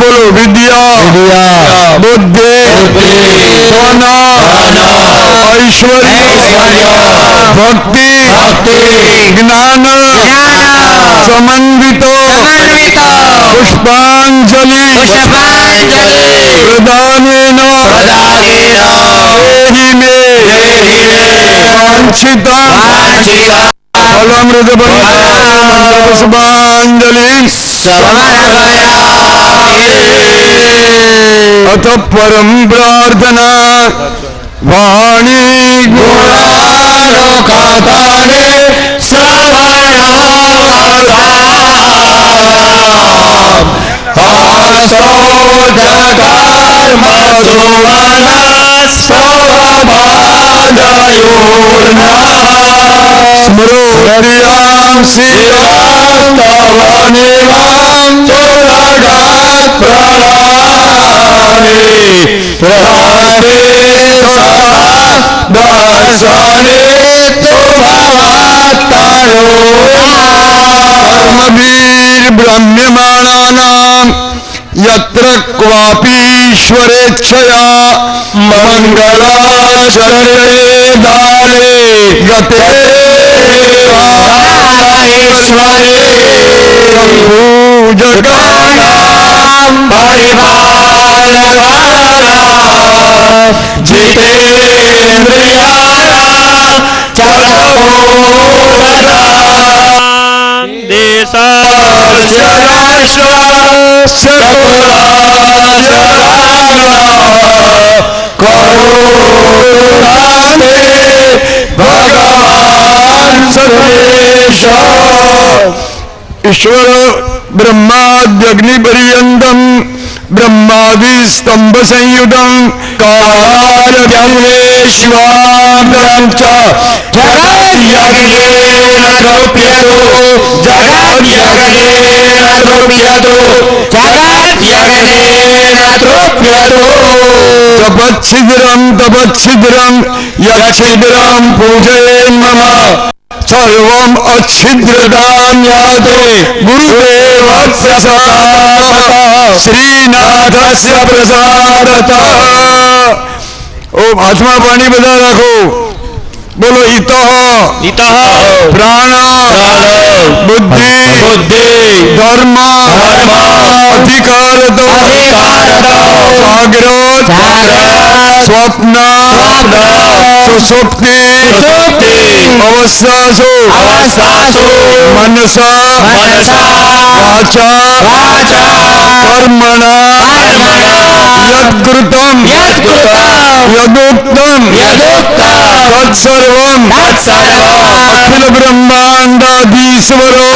बोलो विद्या बुद्धि धन ऐश्वर्य भक्ति ज्ञान समन्वित पुष्पांजलि प्रदानेन देहि मे वांछितं फलमृत पुष्पांजलि अथ परम प्रार्थना वाणी गुणालोकाताने स्मृत्यां श्रीरास्तवनिवां चोरगात् प्रणामे प्रणामे दर्शने तुभवत्तयो कर्मवीर ब्रह्म्यमाणानां यत्र क्वापीश्वरेच्छया मंगलाचरणे दाने गते कालेश्वरे पूजकानां परिपालकानां जितेन्द्रियाणां चरमोपदां देशराष्ट्रस्य करुणाते भगवान सर्वेश ईश्वर ब्रह्माद्यग्निपर्यन्तं ब्रह्मादि स्तंभ संयुतं कालव्यमेश्वरं च जगद्यज्ञेन द्रव्यतो जगद्यज्ञेन द्रव्यतो जगद्यज्ञेन द्रव्यतो तपच्छिद्रं यच्छिद्रं पूजयेन्मम सर्वम् अच्छिद्रदान्याते गुरुदेवस्य श्रीनाथस्य प्रसादतः। ओम हाथमा पानी बजा रखो, बोलो इतः प्राण बुद्धि धर्म अधिकारतो जागृत स्वप्न सुषुप्ति अवस्थासु मनसा वाचा कर्मणा यत्कृतं यदुक्तं तत्सर्वं अखिल ब्रह्मांडाधीश्वरो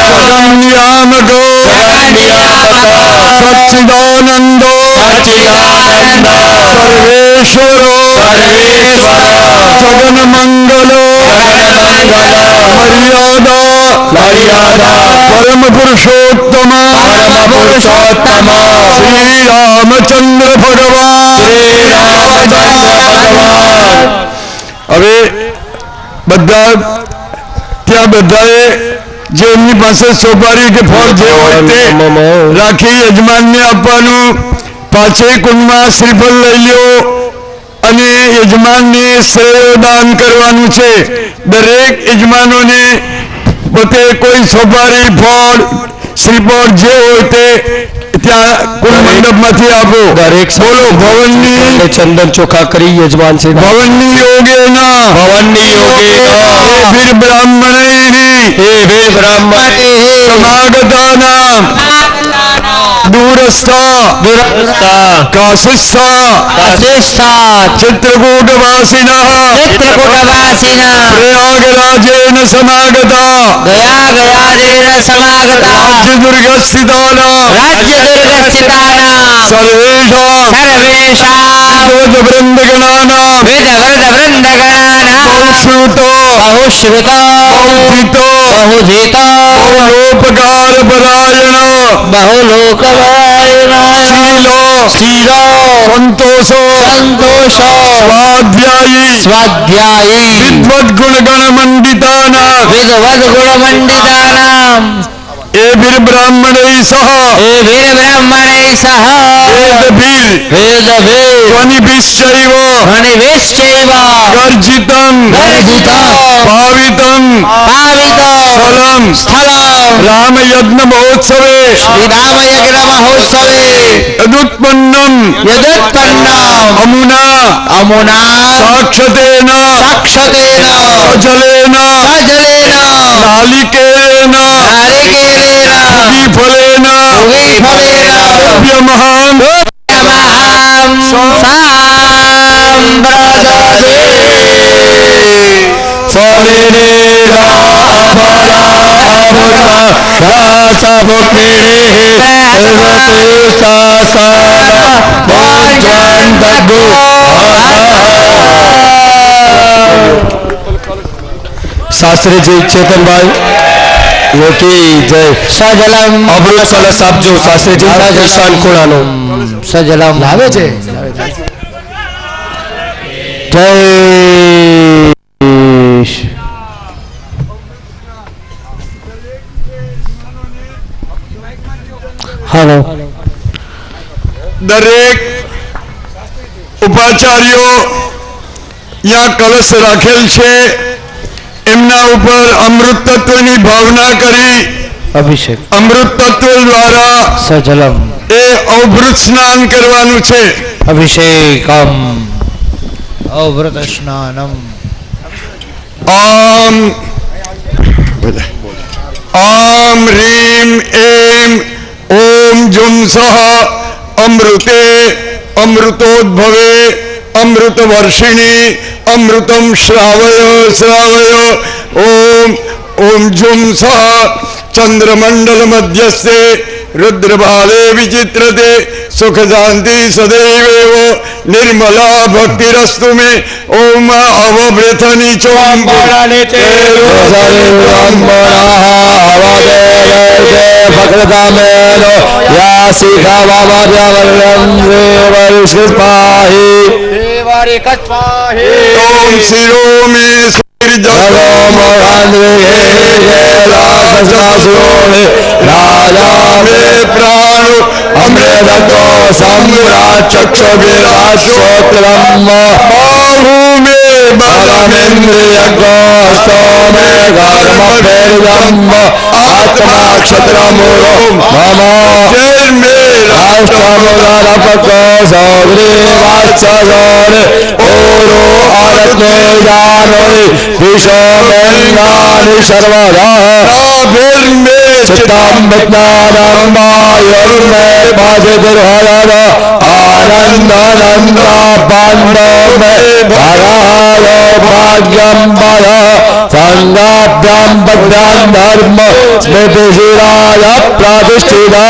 जगन्नियामको सच्चिदानंदो सर्वेश्वरो जगन्मंगलो मर्यादा परम पुरुषोत्तम श्री रामचंद्र भगवान। હવે બધા ત્યાં બધાએ જે એમની પાસે સોપારી કે ફળ જે હોય તે રાખી યજમાનને આપવાનું, પાછે કુંડમાં શ્રીફળ લઈ લ્યો અને યજમાનને શ્રેયોદાન કરવાનું છે। દરેક યજમાનોને પોતે કોઈ સોપારી ફળ શ્રીફળ જે હોય તે ત્યાં કુલ મંડપમાંથી આપો। દરેક બોલો ભવનની ચંદન ચોખા કરી યજમાન છે ભવનની યોગેના હે વીર બ્રાહ્મણૈ સમાગતાનાં दूरस्थ काशिस्थ चित्रकूटवासिनः प्रयागराजेन समागता राज्यदुर्गस्थितानां सर्वेषां वेदवृन्दगणानां बहुश्रुतो बहुधितो बहुलोकपरायण शीलो संतोषो स्वाध्यायी विद्वद्गुणगणमण्डितानां एभिर् ब्राह्मणैः सह ध्वनिभिश्चैव गर्जितं पावितं स्थलं रामयज्ञ महोत्सवे यदुत्पन्नम् अमुना साक्षतेन सजलेन नालिकेरेण फलेन द्रव्यमहं शास्त्री जी चेतन भाई योगी जय सजलम अमृत सल साबजो शास्त्री जी ईशान कोणानो सजलम लावे छे जय हेलो दरेक उपाचार्यो या कलश राखेल छे एमना ऊपर अमृत तत्वनी भावना करी अभिषेक अमृत तत्व द्वारा सजलम ए अवभृत स्नान करवानुं छे अभिषेकम अवभृत स्नानम ओम ह्रीं ऐं ओम जुं सः अमृते अमृतोद्भवे अमृत वर्षिणी अमृतम श्रावय श्रावय ओम ओम जुं सः चंद्रमंडल मध्यस्थे रुद्रबाले विचित्रते सुख शांति सदैव निर्मला भक्तिरस्तु मे ओम अवभृतनी चोम ओम शिरो में राजा में प्राण अमृत को सम्राट चक्षुराश्रोत्रम बाहु में बलमेन्द्रिय गोष्ठो में कर्म आत्मा क्षत्रमुरो मम जय में राष्ट्रमुदरपको सौरी वात्सयोरे ओरो आरत्ने जानोरि विशो बेंगानि सर्वदा चित्तं विज्ञानं मायुर्मे भाजितिर्हरद आनन्दानन्दा पाण्डो मे भरायो भाग्यं बल संगाभ्यां भद्रां धर्म स्मृतिशिराय प्रतिष्ठिता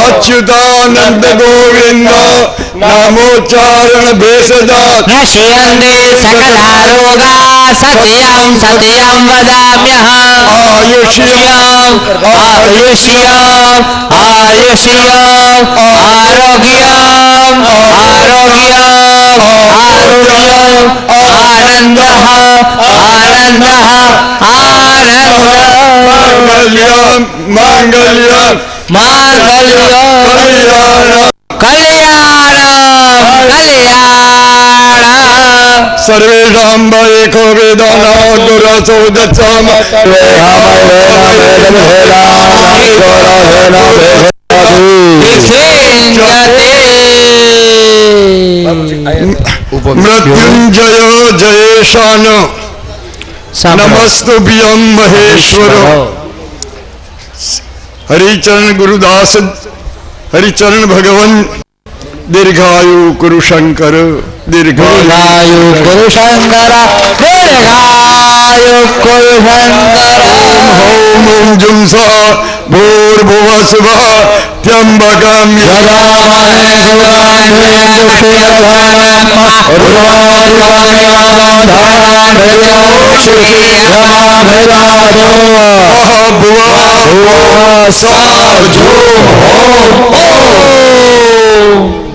अच्युतानंद गोविंद नामोच्चारण भेषजा नश्यन्ते सकलारोगा सत्यं सत्यं वदाम्यहम् आयुष्यम् आयुष्यम् आयुष्यम् आरोग्यम् आरोग्यम् आरोग्यम् आनन्दः आनन्दः आनन्दः मांगल्यम् मांगल्यम् मांगल्यम् कल्याणं कल्याणं सर्वेषां एको वेदाना दुरसो दत्सम मृत्युंजय जयेशान नमस्तुभ्यं महेश्वर हरिचरण गुरुदास हरिचरण भगवन दीर्घायु कुरु शंकर दीर्घायु कुरु शंकर दीर्घायु कुरु शंकर ओम ओम जुं सः भूर्भुवः स्वः त्र्यंबकं यजामहे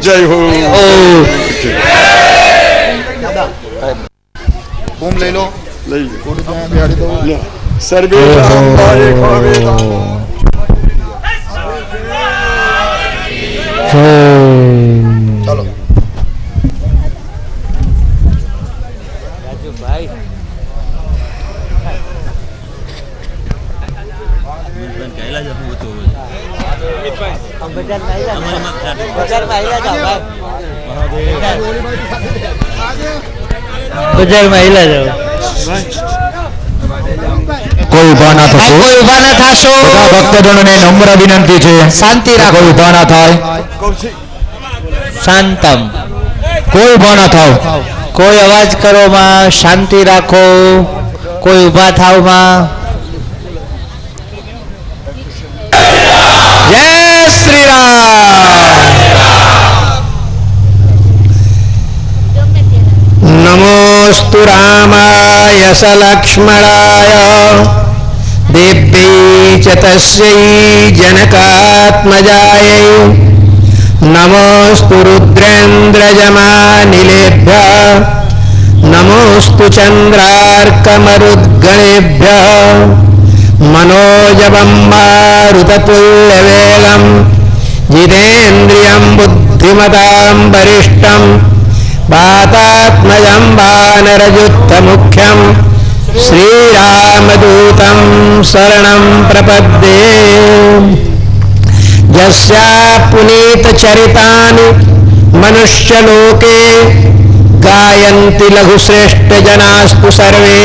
जय हो ओम ले लो सर्वेषां चलो गुजर महिला जाओ કોઈ ઉભા ના થશો કોઈ ઉભા ના થાશો બધા ભક્તજનોને નમ્ર વિનંતી છે શાંતિ રાખો કોઈ ઉભા ના થાય શાંતમ કોઈ ઉભા ના થાવ કોઈ અવાજ કરો માં શાંતિ રાખો કોઈ ઉભા થાવ માં જય શ્રી રામ नमोस्तु रामाय सलक्ष्मणाय दिव्यै च तस्यै जनकात्मजायै नमोस्तु रुद्रेन्द्रजमानिलेभ्यः नमोस्तु चन्द्रार्कमरुद्गणेभ्यः मनोजवं मारुततुल्यवेगं जितेन्द्रियं बुद्धिमतां वरिष्ठं वातात्मजं वानरयुक्तमुख्यं श्रीरामदूतं शरणं प्रपद्ये यस्या पुनीतचरितानि मनुष्यलोके गायन्ति लघुश्रेष्ठजनास्तु सर्वे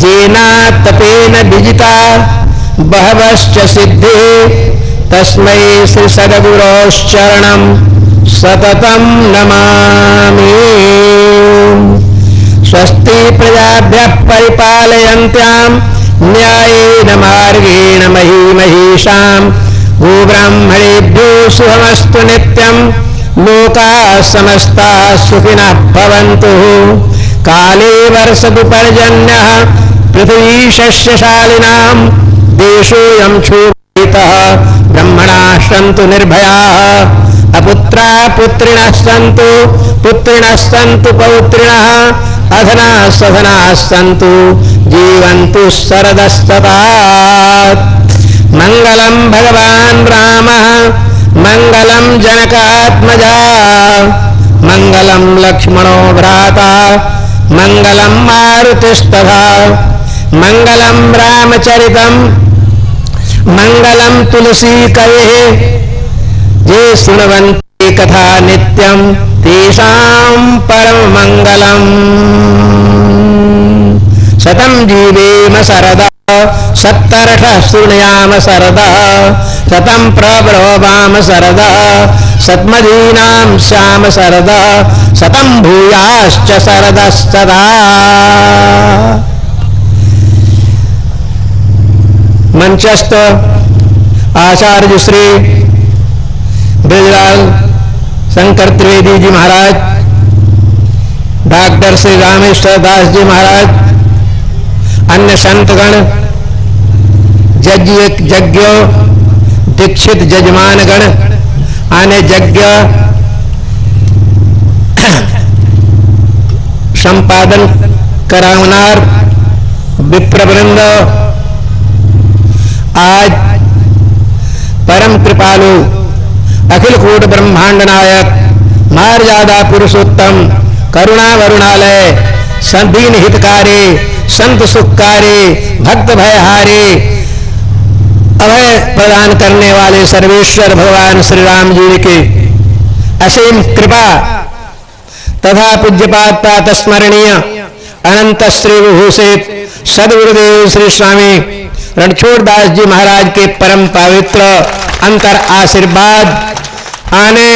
जेनातपेन विजिता बहवश्च सिद्धिः तस्मै श्रीसद्गुरोश्चरणं सततं नमामि स्वस्ति प्रजाभ्यः परिपालयन्त्यां न्यायेन मार्गेण महीमहीषां गोब्राह्मणेभ्यो शुभमस्तु नित्यं लोकाः समस्ताः सुखिनः भवन्तु काले वर्षतु पर्जन्यः पृथिवी शस्यशालिनां देशोऽयं क्षोभितः ब्रह्मणाः सन्तु निर्भयाः अपुत्रा पुत्रिणः सन्तु पुत्रिणः सन्तु पौत्रिणः अधनाः सधनाः सन्तु जीवन्तु शरदस्तदा मङ्गलं भगवान् रामः मङ्गलं जनकात्मजा मङ्गलं लक्ष्मणो भ्राता मङ्गलं मारुतिस्तथा मङ्गलं रामचरितं मङ्गलं तुलसीकवेः ये शृण्वन्ति कथा नित्यं तेषां परममङ्गलम् शतं जीवेम शरदा सत्तरठः शृणुयाम शरदा शतं प्रब्रवाम शरदा सत्मदीनां श्याम शरदा शतं भूयाश्च शरदस्तदा मंचस्थ आचार्य श्री ब्रजलाल शंकर त्रिवेदी जी महाराज, डॉक्टर श्री रामेश्वर दास जी महाराज, अन्य संतगण, यज्ञ दीक्षित जजमानगण, आने यज्ञ संपादन करावनार विप्रवृंद, आज परम कृपालु अखिल कूट ब्रह्मांड नायक मर्यादा पुरुषोत्तम करुणा वरुणालय संदीन हितकारी संत सुखकारी भक्त भयहारी अभय प्रदान करने वाले सर्वेश्वर भगवान श्री राम जी की असीम कृपा तथा पूज्यपाद प्रातस्मरणीय अनंत श्री विभूषित सदगुरुदेव श्री स्वामी रणछोड़ दास जी महाराज के परम पवित्र अंतर आशीर्वाद आने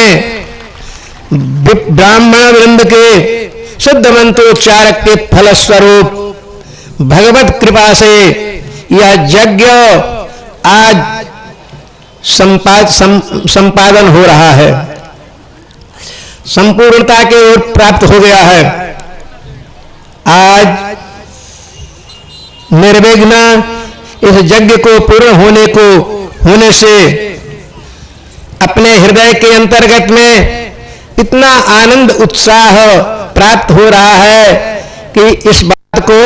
ब्राह्मण वृंद के शुद्ध मंत्रोच्चारक के फलस्वरूप भगवत कृपा से यह यज्ञ आज संपादन हो रहा है, संपूर्णता की ओर प्राप्त हो गया है। आज निर्विघ्न इस यज्ञ को पूर्ण होने से अपने हृदय के अंतर्गत में इतना आनंद उत्साह प्राप्त हो रहा है कि इस बात को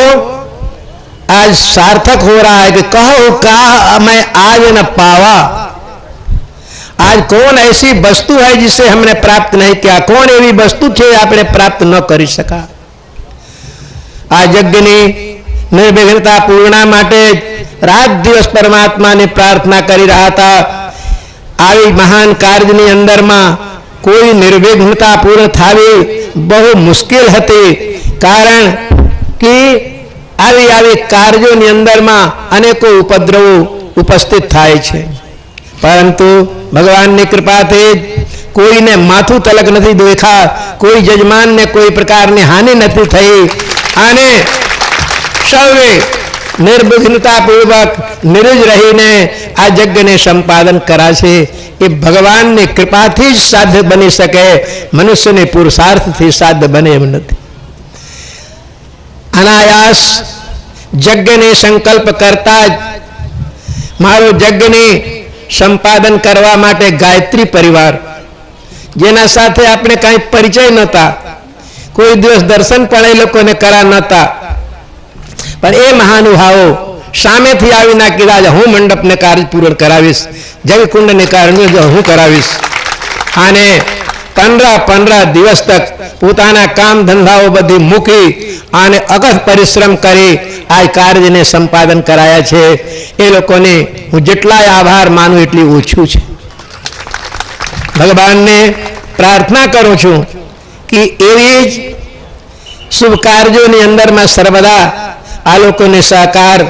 आज सार्थक हो रहा है कि कहो का मैं आज न पावा, आज कौन ऐसी वस्तु है जिसे हमने प्राप्त नहीं किया, कौन एवी वस्तु છે આપણે પ્રાપ્ત ન કરી શકા। આ યજ્ઞની નિર્વિઘ્નતા પૂર્ણા માટે રાત દિવસ પરમાત્માને પ્રાર્થના કરી રહ્યા હતા। આવી મહાન કાર્યની અંદરમાં કોઈ નિર્વિઘ્નતા પૂર્ણ થાવી બહુ મુશ્કેલ હતી, કારણ કે આવી કાર્યોની અંદરમાં અનેકો ઉપદ્રવો ઉપસ્થિત થાય છે, પરંતુ ભગવાનની કૃપાથી કોઈને માથું તલક નથી દેખા, કોઈ જજમાનને કોઈ પ્રકારની હાનિ નથી થઈ અને સૌએ નિર્વિઘ્નતાપૂર્વક નિરુજ રહીને આ યજ્ઞને સંપાદન કરાશે। એ ભગવાનની કૃપાથી જ સાધ્ય બની શકે, મનુષ્યને પુરુષાર્થથી સાધ્ય બને એમ નથી। અનાયાસ યજ્ઞને સંકલ્પ કરતા જ મારો યજ્ઞને સંપાદન કરવા માટે ગાયત્રી પરિવાર, જેના સાથે આપણે કાંઈ પરિચય નહોતા, કોઈ દિવસ દર્શન પણ એ લોકોને કરા નહોતા, પણ એ મહાનુભાવો સામેથી આવીને કીધા હું મંડપને કાર્ય પૂર્ણ કરાવીશ, જગકુંડને કાર્ય હું કરાવીશ। અને 15 દિવસ તક પોતાના કામ ધંધાઓ બધી મૂકી અને અગથ પરિશ્રમ કરી આ કાર્યને સંપાદન કરાયા છે। એ લોકોને હું જેટલાય આભાર માનું એટલી ઓછું છે। ભગવાનને પ્રાર્થના કરું છું કે એવી જ શુભ કાર્યોની અંદરમાં સર્વદા આ લોકોને સહકાર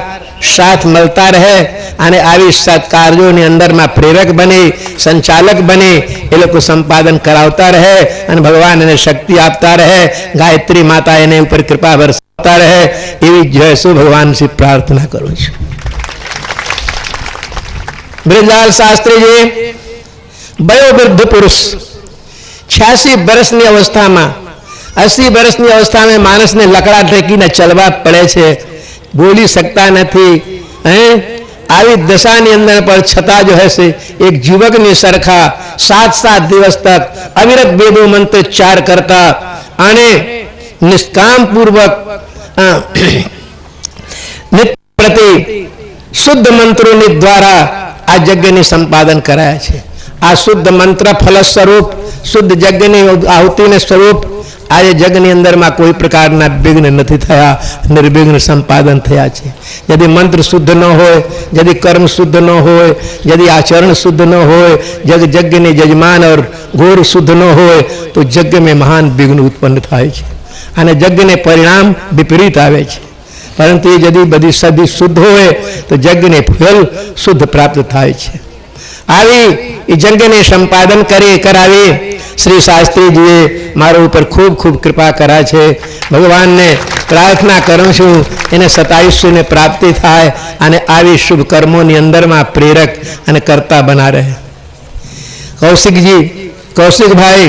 साथ મળતા રહે અને આવી સત્કાર્યોની અંદરમાં પ્રેરક બને, સંચાલક બને, એ લોકો સંપાદન કરાવતા રહે અને ભગવાન એને શક્તિ આપતા રહે, ગાયત્રી માતા એને ઉપર કૃપા વરસાવતા રહે, એવી જયસુ ભગવાન से प्रार्थना करूं છું। ब्रजलाल शास्त्री जी वयोवृद्ध पुरुष 86 વર્ષની અવસ્થામાં 80 વર્ષની અવસ્થામાં માણસને લકડા ટેકીને ચાલવા પડે છે, बोली सकता नहीं है। આવી દશાની અંદર પર છતાં જો હશે એક યુવકની સરખા 7 દિવસ તક અવિરત વેદો મંત્રોચ્ચાર કરતા અને નિષ્કામ પૂર્વક નિત્ય પ્રતિ શુદ્ધ મંત્રોની દ્વારા આ યજ્ઞને સંપાદન કરાયા છે। આ શુદ્ધ મંત્ર ફલ સ્વરૂપ શુદ્ધ યજ્ઞની આહુતિને સ્વરૂપ आज यज्ञ अंदर में कोई प्रकार विघ्न नहीं थया, निर्विघ्न संपादन थया छे। यदि मंत्र शुद्ध न हो, यदि कर्म शुद्ध न हो, यदि आचरण शुद्ध न हो, यज्ञ ने यजमान और घोर शुद्ध न हो तो यज्ञ में महान विघ्न उत्पन्न थाय छे अने यज्ञ ने परिणाम विपरीत आवे छे। परंतु यदि बधी सदी शुद्ध हो तो यज्ञ ने फल शुद्ध प्राप्त थाय छे। આવી यज्ञ ने संपादन करावे श्री शास्त्री जी मारो ऊपर खूब खूब कृपा करा छे। भगवान ने प्रार्थना करूँ छूँ एने 27 ने प्राप्ति थाय अने आवी शुभ कर्मों नी अंदर में प्रेरक अने कर्ता बना रहे। कौशिक जी, कौशिक भाई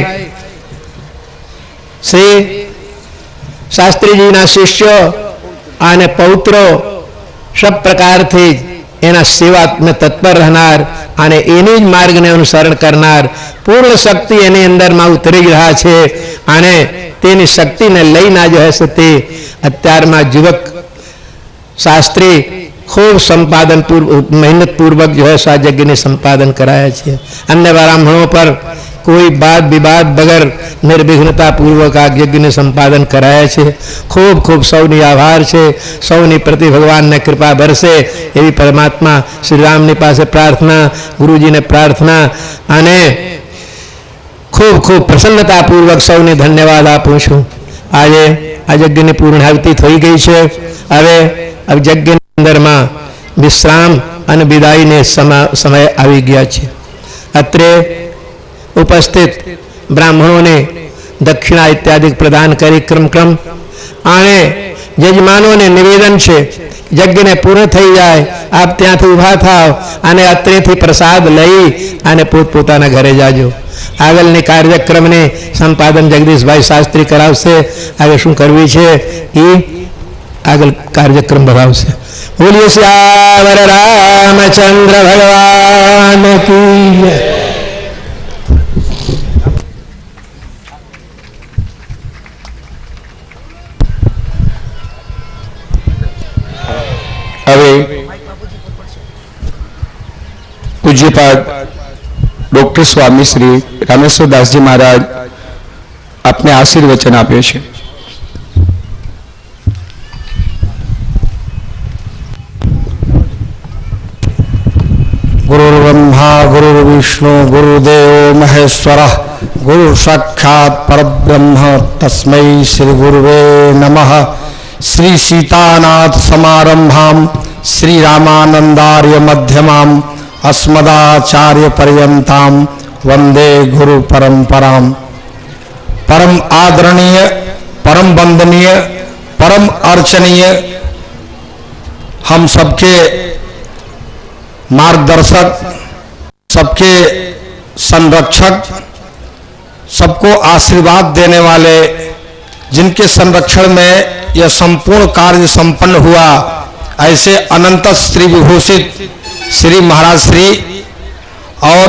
श्री शास्त्री जी ना शिष्यों अने पौत्रों सब प्रकार थी एना सेवा में तत्पर रहनार અને એની જ માર્ગને અનુસરણ કરનાર પૂર્ણ શક્તિ એની અંદરમાં ઉતરી રહ્યા છે અને તેની શક્તિને લઈને જે હશે તે અત્યારમાં યુવક શાસ્ત્રી ખૂબ સંપાદન મહેનત પૂર્વક जो है यज्ञ संपादन कराया છે। अन्य ब्राह्मणों पर कोई वाद विवाद बगैर निर्विघ्नता पूर्वक आ यज्ञ ने संपादन कराया છે। खूब खूब सौनी आभार છે, सौनी प्रति भगवान ने कृपा बरसे एवी परमात्मा श्री राम ने पासे प्रार्थना, गुरुजी ने प्रार्थना अने खूब खूब प्रसन्नता पूर्वक सौने धन्यवाद आपू छूं। आज आ यज्ञ ने पूर्णाहुति थई गई है। हवे अब यज्ञ अंदर में विश्राम और विदाई ने समय आई गया है। अत्रे उपस्थित ब्राह्मणों ने दक्षिणा इत्यादि प्रदान करी क्रम आने यजमानों ने निवेदन है यज्ञ ने पूर्ण थी जाए आप त्याथी उभा थाओ अने अत्रेथी प्रसाद लई अने पोतपोताना घरे जाजो। आगलनी कार्यक्रम ने संपादन जगदीश भाई शास्त्री करावशे। आगे शुं करवी छे ई आगल कार्यक्रम बढ़ावशे। बोलिए श्यावर रामचंद्र भगवान की जय। હવે પૂજ્યપાદ ડોક્ટર સ્વામી શ્રી રામેશ્વર દાસજી મહારાજ આપને આશીર્વચન આપ્યો છે. गुरुर्ब्रह्मा गुरुर्विष्णु गुरुदेव महेश्वर गुरु साक्षात् परब्रह्म तस्मै श्री गुरुवे नमः. श्री सीतानाथ समारंभां श्री रामानंदार्य मध्यमां अस्मदाचार्य पर्यंतां वंदे गुरु परंपरां. परम आदरणीय, परम वंदनीय, परम अर्चनीय, हम सबके मार्गदर्शक, सबके संरक्षक, सबको आशीर्वाद देने वाले, जिनके संरक्षण में यह संपूर्ण कार्य संपन्न हुआ, ऐसे अनंत श्री विभूषित श्री महाराज श्री और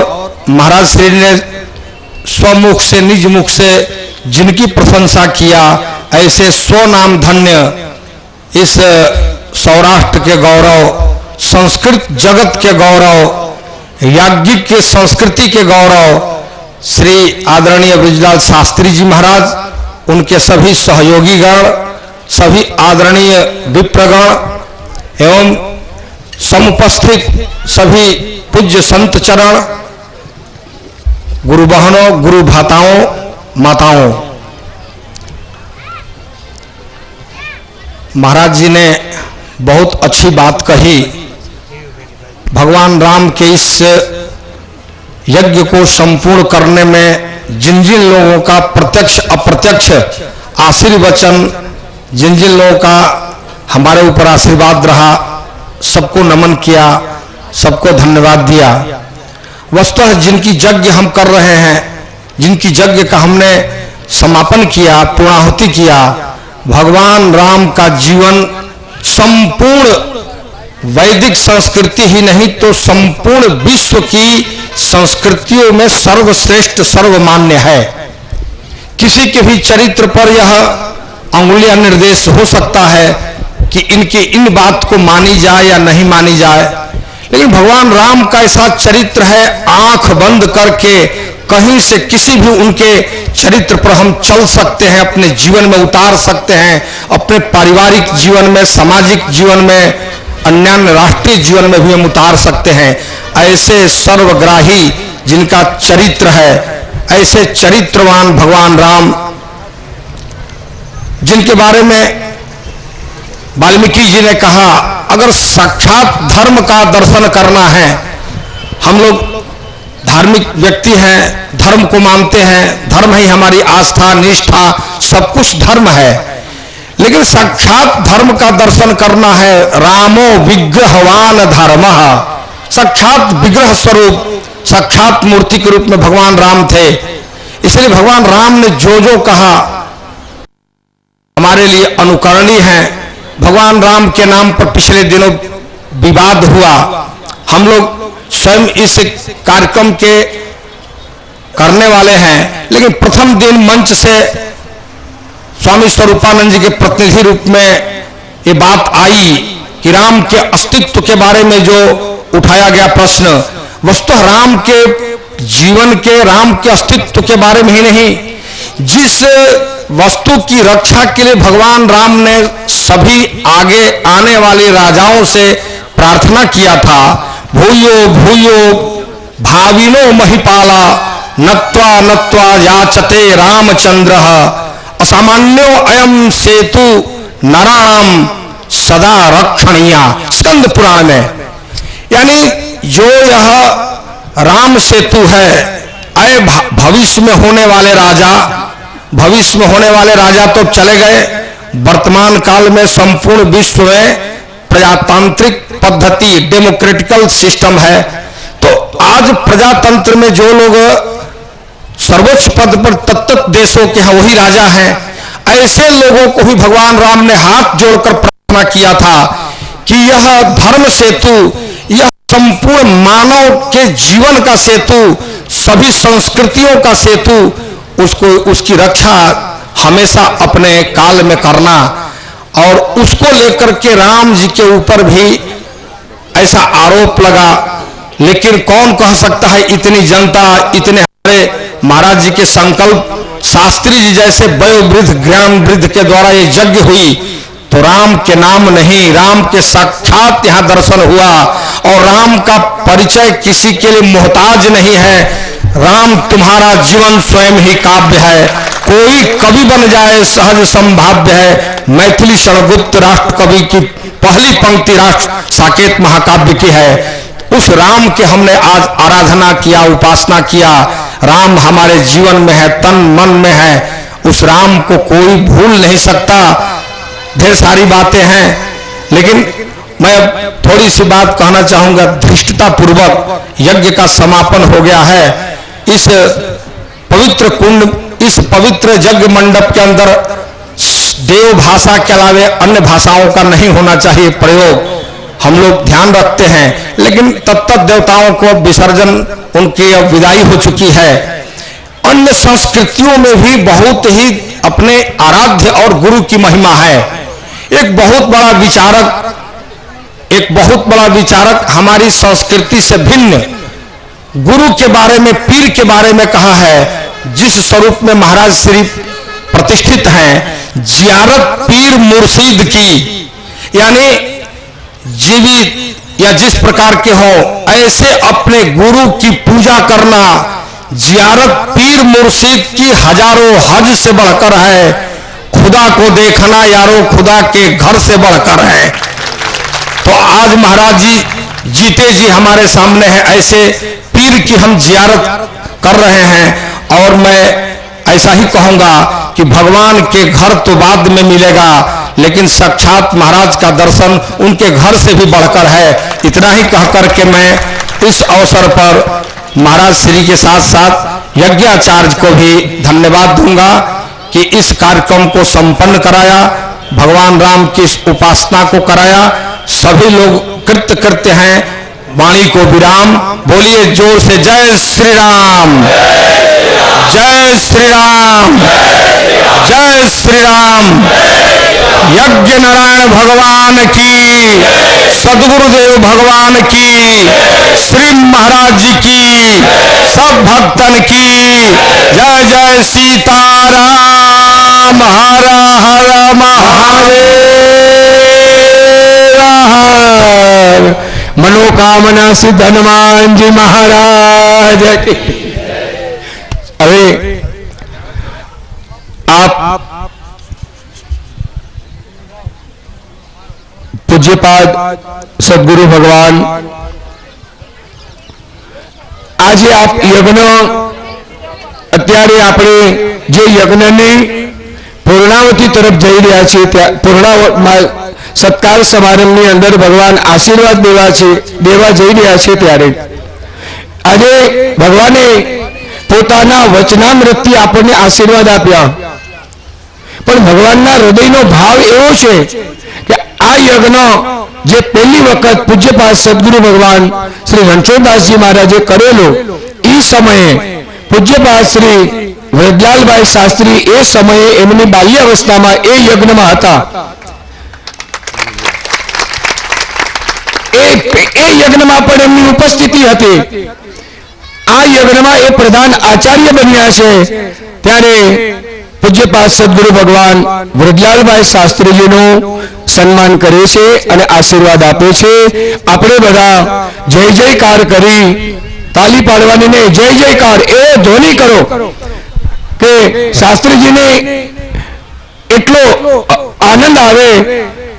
महाराज श्री ने स्वमुख से निज मुख से जिनकी प्रशंसा किया, ऐसे स्वनाम धन्य इस सौराष्ट्र के गौरव, संस्कृत जगत के गौरव, याज्ञिक के संस्कृति के गौरव श्री आदरणीय बृजलाल शास्त्री जी महाराज, उनके सभी सहयोगीगण, सभी आदरणीय विप्रगण एवं समुपस्थित सभी पूज्य संत चरण, गुरु बहनों, गुरु भाताओं, माताओं, महाराज जी ने बहुत अच्छी बात कही. भगवान राम के इस यज्ञ को संपूर्ण करने में जिन जिन लोगों का प्रत्यक्ष अप्रत्यक्ष आशीर्वचन, जिन जिन लोगों का हमारे ऊपर आशीर्वाद रहा, सबको नमन किया, सबको धन्यवाद दिया. वस्तुतः जिनकी यज्ञ हम कर रहे हैं, जिनकी यज्ञ का हमने समापन किया, पूर्णाहुति किया, भगवान राम का जीवन संपूर्ण वैदिक संस्कृति ही नहीं तो संपूर्ण विश्व की संस्कृतियों में सर्वश्रेष्ठ, सर्वमान्य है. किसी के भी चरित्र पर यह अंगुलियां निर्देश हो सकता है कि इनकी इन बात को मानी जाए या नहीं मानी जाए, लेकिन भगवान राम का ऐसा चरित्र है, आंख बंद करके कहीं से किसी भी उनके चरित्र पर हम चल सकते हैं, अपने जीवन में उतार सकते हैं, अपने पारिवारिक जीवन में, सामाजिक जीवन में, अन्य राष्ट्रीय जीवन में भी हम उतार सकते हैं. ऐसे सर्वग्राही जिनका चरित्र है, ऐसे चरित्रवान भगवान राम, जिनके बारे में वाल्मीकि जी ने कहा, अगर साक्षात धर्म का दर्शन करना है, हम लोग धार्मिक व्यक्ति हैं, धर्म को मानते हैं, धर्म ही हमारी आस्था, निष्ठा, सब कुछ धर्म है, लेकिन साक्षात धर्म का दर्शन करना है. रामो विग्रहवान धर्मः, साक्षात विग्रह स्वरूप, साक्षात मूर्ति के रूप में भगवान राम थे. इसलिए भगवान राम ने जो जो कहा हमारे लिए अनुकरणीय है. भगवान राम के नाम पर पिछले दिनों विवाद हुआ. हम लोग स्वयं इस कार्यक्रम के करने वाले हैं, लेकिन प्रथम दिन मंच से स्वामी स्वरूपानंद जी के प्रतिनिधि रूप में ये बात आई कि राम के अस्तित्व के बारे में जो उठाया गया प्रश्न, वस्तुतः राम के जीवन के, राम के अस्तित्व के बारे में ही नहीं, जिस वस्तु की रक्षा के लिए भगवान राम ने सभी आगे आने वाले राजाओं से प्रार्थना किया था, भूयो भूयो भाविनो महिपाला नत्वा नत्वा याचते रामचंद्र असामान्यो अयम सेतु नराणाम सदा रक्षणीया, स्कंद पुराण में. यानी जो यह राम सेतु है, अय भविष्य में होने वाले राजा, भविष्य में होने वाले राजा तो चले गए, वर्तमान काल में संपूर्ण विश्व में प्रजातांत्रिक पद्धति, डेमोक्रेटिकल सिस्टम है. तो आज प्रजातंत्र में जो लोग सर्वोच्च पद पर तत्त देशों के हैं वही राजा हैं. ऐसे लोगों को भी भगवान राम ने हाथ जोड़कर प्रार्थना किया था कि यह धर्म सेतु, यह संपूर्ण मानव के जीवन का सेतु, सभी संस्कृतियों का सेतु, उसको, उसकी रक्षा हमेशा अपने काल में करना. और उसको लेकर के राम जी के ऊपर भी ऐसा आरोप लगा लेकिन कौन कह सकता है इतनी जनता, इतने हमारे महाराज जी के संकल्प, शास्त्री जी जैसे वयोवृद्ध ज्ञान वृद्ध के द्वारा ये यज्ञ हुई, तो राम के नाम नहीं, राम के साक्षात यहाँ दर्शन हुआ। और राम का परिचय किसी के लिए मोहताज नहीं है। राम तुम्हारा जीवन स्वयं ही काव्य है। कोई कवि बन जाए सहज संभाव्य है। मैथिली शरणगुप्त राष्ट्र कवि की पहली पंक्ति राष्ट्र साकेत महाकाव्य की है। उस राम के हमने आज आराधना किया, उपासना किया। राम हमारे जीवन में है, तन मन में है। उस राम को कोई भूल नहीं सकता। ढेर सारी बातें हैं, लेकिन मैं अब थोड़ी सी बात कहना चाहूंगा। धृष्टता पूर्वक यज्ञ का समापन हो गया है। इस पवित्र कुंड, इस पवित्र यज्ञ मंडप के अंदर देव भाषा के अलावे अन्य भाषाओं का नहीं होना चाहिए प्रयोग। हम लोग ध्यान रखते हैं, लेकिन तत्त देवताओं को विसर्जन, उनकी अब विदाई हो चुकी है। अन्य संस्कृतियों में भी बहुत ही अपने आराध्य और गुरु की महिमा है। एक बहुत बड़ा विचारक हमारी संस्कृति से भिन्न गुरु के बारे में, पीर के बारे में कहा है। जिस स्वरूप में महाराज श्री प्रतिष्ठित हैं, जियारत पीर मुर्शिद की, यानी जीवित या जिस प्रकार के हो ऐसे अपने गुरु की पूजा करना, जियारत पीर मुर्शिद की हजारों हज से बढ़कर है। खुदा को देखना यारो खुदा के घर से बढ़कर है। तो आज महाराज जी जीते जी हमारे सामने हैं। ऐसे पीर की हम जियारत कर रहे हैं। और मैं ऐसा ही कहूंगा कि भगवान के घर तो बाद में मिलेगा, लेकिन साक्षात महाराज का दर्शन उनके घर से भी बढ़कर है। इतना ही कहकर के मैं इस अवसर पर महाराज श्री के साथ साथ यज्ञाचार्य को भी धन्यवाद दूंगा कि इस कार्यक्रम को संपन्न कराया, भगवान राम की इस उपासना को कराया। सभी लोग कृत्य करते हैं। वाणी को विराम। बोलिए जोर से जय श्री राम, जय श्री राम, जय श्री राम। यज्ञ नारायण भगवान की, सदगुरुदेव भगवान की, श्री महाराज जी की, सब भक्तन की जय जय सीताराम। हर हर महादेव। मनोकामना सिद्ध हनुमान जी महाराज की। अरे आप पूज्यपाद सदगुरु भगवान आज आप यज्ञ અત્યારે આપણે જે યજ્ઞની પૂર્ણાવતી તરફ જઈ રહ્યા છે, ત્યાં પૂર્ણાવત સત્કાર સમારંભની અંદર ભગવાન આશીર્વાદ દેવા જઈ રહ્યા છે, ત્યારે આજે ભગવાને પોતાના વચનામૃતથી આપણને આશીર્વાદ આપ્યા। પણ ભગવાનના હૃદયનો ભાવ એવો છે કે આ યજ્ઞ જે પહેલી વખત પૂજ્યપાદ સદગુરુ ભગવાન શ્રી રણછોડદાસજી મહારાજે કરેલો, એ સમયે પૂજ્યપાદ શ્રી વ્રજલાલભાઈ શાસ્ત્રી એ સમયે એમની બાલ્યાવસ્થામાં એ યજ્ઞમાં હતા। એ યજ્ઞમાં પણ એમની ઉપસ્થિતિ હતી। આ યજ્ઞમાં એ પ્રધાન આચાર્ય બન્યા છે। ત્યારે પૂજ્યપાદ સદગુરુ ભગવાન વ્રજલાલભાઈ શાસ્ત્રીજીનું સન્માન કરે છે અને આશીર્વાદ આપે છે। આપણે બધા જય જયકાર કરી તાલી પાડવાની ને જય જયકાર એ ધ્વનિ કરો કે શાસ્ત્રીજીને એટલો આનંદ આવે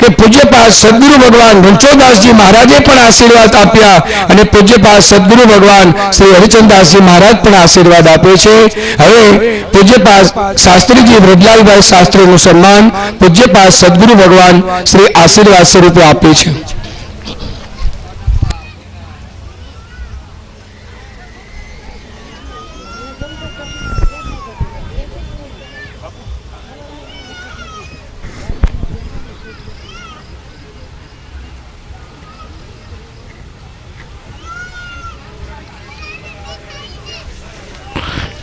કે પૂજ્યપાદ સદગુરુ ભગવાન રણછોડદાસજી મહારાજે પણ આશીર્વાદ આપ્યા અને પૂજ્યપાદ સદગુરુ ભગવાન શ્રી હરિચંદ્રદાસજી મહારાજ પણ આશીર્વાદ આપે છે। હવે પૂજ્યપાદ શાસ્ત્રીજી વ્રજલાલભાઈ શાસ્ત્રીનું સન્માન પૂજ્યપાદ સદગુરુ ભગવાન શ્રી આશીર્વાદ સ્વરૂપે આપે છે।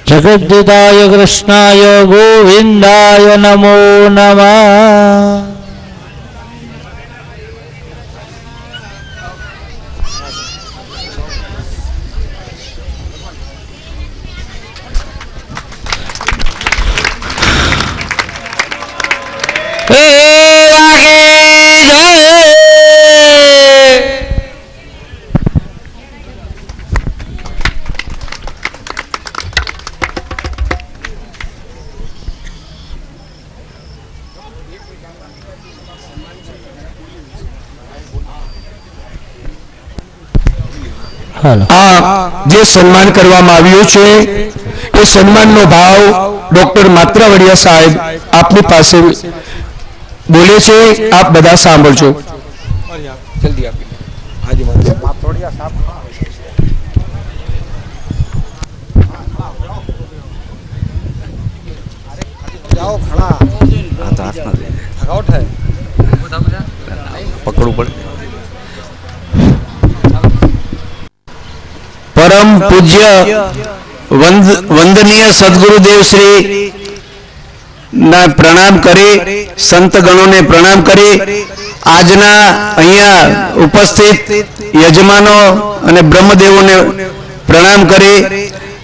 जगद्दिताय कृष्णाय गोविंदाय नमो नमः। આ જે સન્માન કરવામાં આવ્યું છે એ સન્માનનો ભાવ ડોક્ટર માત્રાવડિયા સાહેબ આપની પાસે બોલે છે, આપ બધા સાંભળજો. પરમ પૂજ્ય વંદનીય સદગુરુદેવ શ્રી ના પ્રણામ કરી, સંતગણોને પ્રણામ કરી, આજના અહીંયા ઉપસ્થિત યજમાનો અને બ્રહ્મદેવોને પ્રણામ કરી